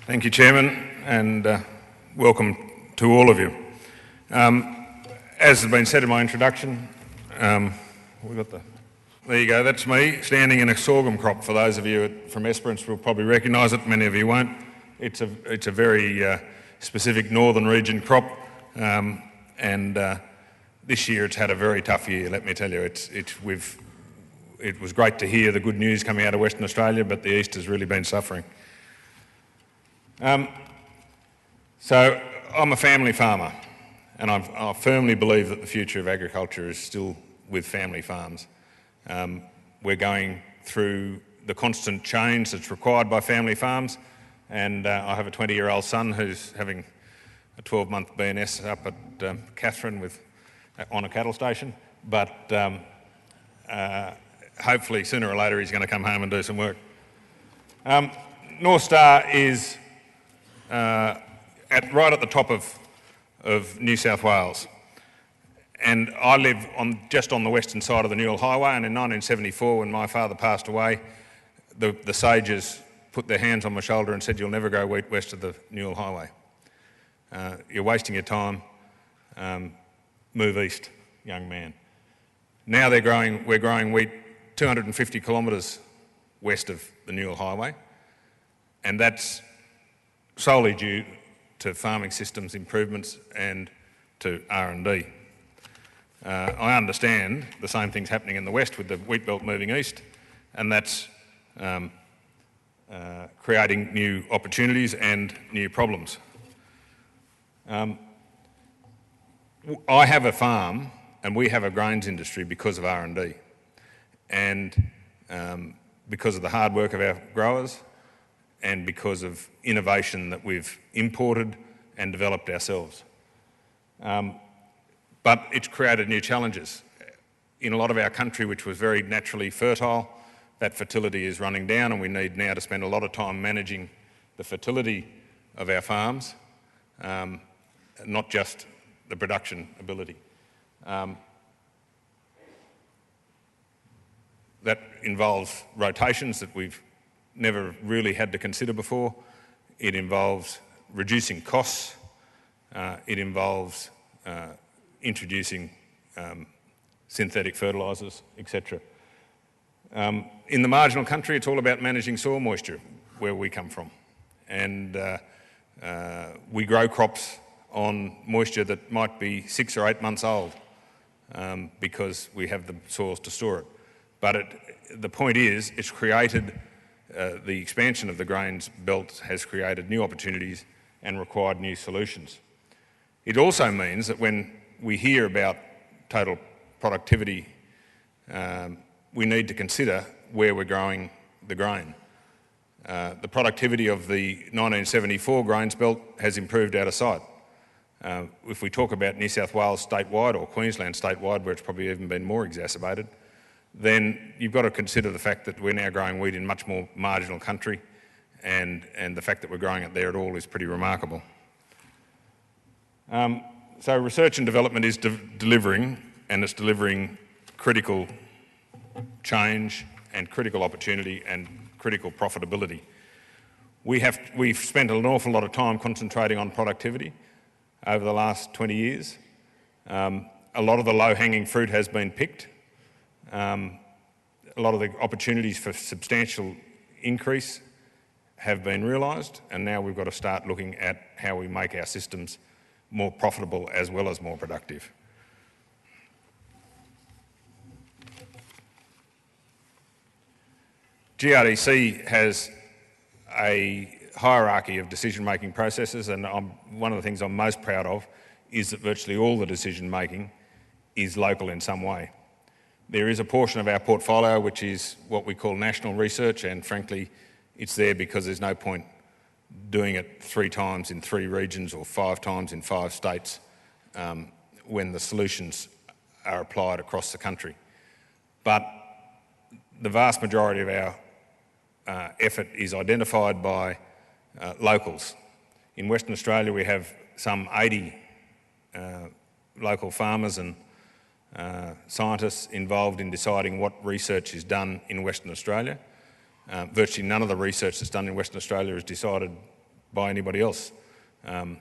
Thank you, Chairman, and welcome to all of you. As has been said in my introduction, there you go, that's me standing in a sorghum crop. For those of you from Esperance will probably recognise it, many of you won't. It's a very specific northern region crop, and this year it's had a very tough year, let me tell you. It was great to hear the good news coming out of Western Australia, but the east has really been suffering. So I'm a family farmer, and I firmly believe that the future of agriculture is still with family farms. We're going through the constant change that's required by family farms, and I have a 20-year-old son who's having a 12-month BNS up at Katherine on a cattle station, but hopefully sooner or later he's going to come home and do some work. North Star is right at the top of New South Wales, and I live just on the western side of the Newell Highway, and in 1974 when my father passed away, the sages put their hands on my shoulder and said, "You'll never grow wheat west of the Newell Highway. You're wasting your time, move east, young man." Now we're growing wheat 250 kilometres west of the Newell Highway, and that's solely due to farming systems improvements and to R&D. I understand the same thing's happening in the west with the wheat belt moving east, and that's creating new opportunities and new problems. I have a farm and we have a grains industry because of R&D and because of the hard work of our growers and because of innovation that we've imported and developed ourselves. But it's created new challenges. In a lot of our country, which was very naturally fertile, that fertility is running down, and we need now to spend a lot of time managing the fertility of our farms, not just the production ability. That involves rotations that we've never really had to consider before. It involves reducing costs. It involves introducing synthetic fertilisers, etc. In the marginal country, it's all about managing soil moisture, where we come from. And we grow crops on moisture that might be 6 or 8 months old because we have the soils to store it. But the point is, it's created, the expansion of the grains belt has created new opportunities and required new solutions. It also means that when we hear about total productivity, we need to consider where we're growing the grain. The productivity of the 1974 grains belt has improved out of sight. If we talk about New South Wales statewide or Queensland statewide, where it's probably even been more exacerbated, then you've got to consider the fact that we're now growing wheat in much more marginal country, and the fact that we're growing it there at all is pretty remarkable. So research and development is delivering, and it's delivering critical change and critical opportunity and critical profitability. We've spent an awful lot of time concentrating on productivity over the last 20 years. A lot of the low-hanging fruit has been picked. A lot of the opportunities for substantial increase have been realised, and now we've got to start looking at how we make our systems more profitable as well as more productive. GRDC has a hierarchy of decision-making processes, and one of the things I'm most proud of is that virtually all the decision-making is local in some way. There is a portion of our portfolio which is what we call national research, and frankly, it's there because there's no point doing it 3 times in 3 regions or 5 times in 5 states when the solutions are applied across the country. But the vast majority of our effort is identified by locals. In Western Australia, we have some 80 local farmers and scientists involved in deciding what research is done in Western Australia. Virtually none of the research that's done in Western Australia is decided by anybody else,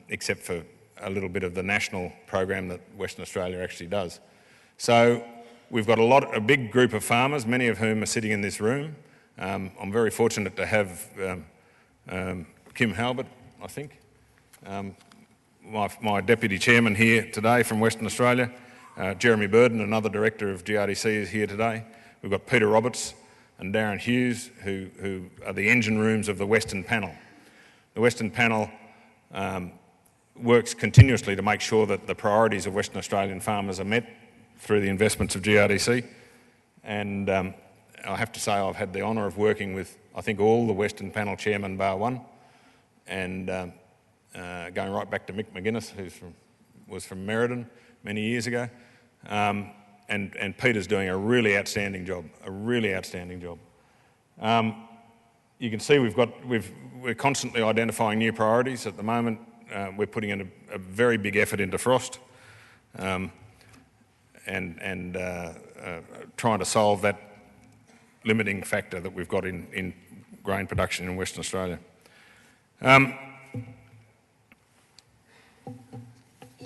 except for a little bit of the national program that Western Australia actually does. So we've got a big group of farmers, many of whom are sitting in this room. I'm very fortunate to have Kim Halbert, I think, my Deputy Chairman here today from Western Australia. Jeremy Burden, another Director of GRDC, is here today. We've got Peter Roberts and Darren Hughes, who are the engine rooms of the Western Panel. The Western Panel works continuously to make sure that the priorities of Western Australian farmers are met through the investments of GRDC. And I have to say I've had the honour of working with, I think, all the Western Panel chairmen bar one, and going right back to Mick McGuinness, who was from Merredin many years ago. And Peter's doing a really outstanding job, You can see we're constantly identifying new priorities. At the moment, we're putting in a very big effort into frost and trying to solve that limiting factor that we've got in grain production in Western Australia.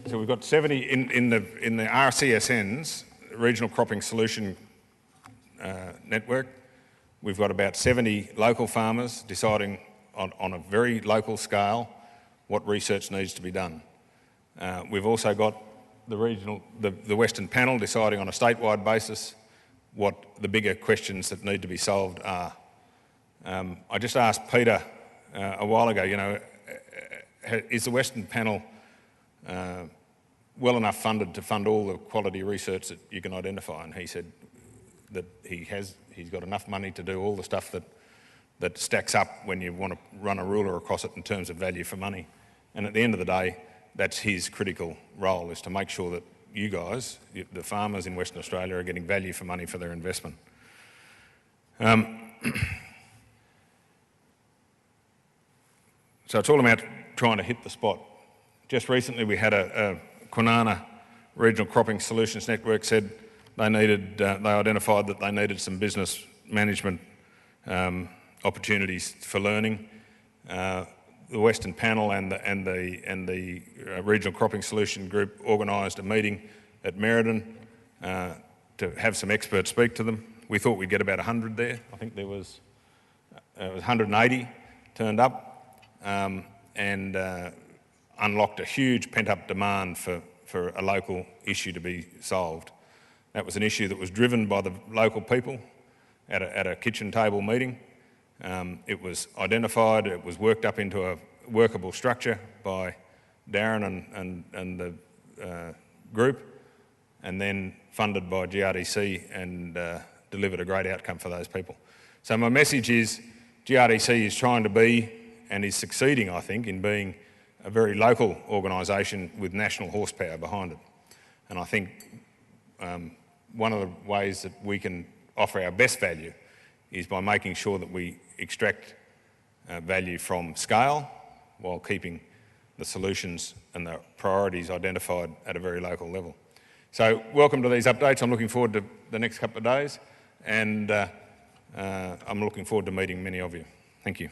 So we've got 70 in the RCSN's Regional Cropping Solution Network. We've got about 70 local farmers deciding on a very local scale what research needs to be done. We've also got the Western Panel deciding on a statewide basis what the bigger questions that need to be solved are. I just asked Peter a while ago, is the Western Panel well enough funded to fund all the quality research that you can identify? And he said that he's got enough money to do all the stuff that stacks up when you want to run a ruler across it in terms of value for money. And at the end of the day, that's his critical role, is to make sure that you guys, the farmers in Western Australia, are getting value for money for their investment. So it's all about trying to hit the spot. Just recently we had a Kwinana Regional Cropping Solutions Network said they identified that they needed some business management opportunities for learning. The Western Panel and the Regional Cropping Solution Group organised a meeting at Merredin to have some experts speak to them. We thought we'd get about 100 there. I think there was 180 turned up and unlocked a huge pent-up demand for a local issue to be solved. That was an issue that was driven by the local people at a kitchen table meeting. It was identified, it was worked up into a workable structure by Darren and the group, and then funded by GRDC and delivered a great outcome for those people. So my message is GRDC is trying to be, and is succeeding, I think, in being a very local organisation with national horsepower behind it. And I think one of the ways that we can offer our best value is by making sure that we extract value from scale while keeping the solutions and the priorities identified at a very local level. So welcome to these updates. I'm looking forward to the next couple of days, and I'm looking forward to meeting many of you. Thank you.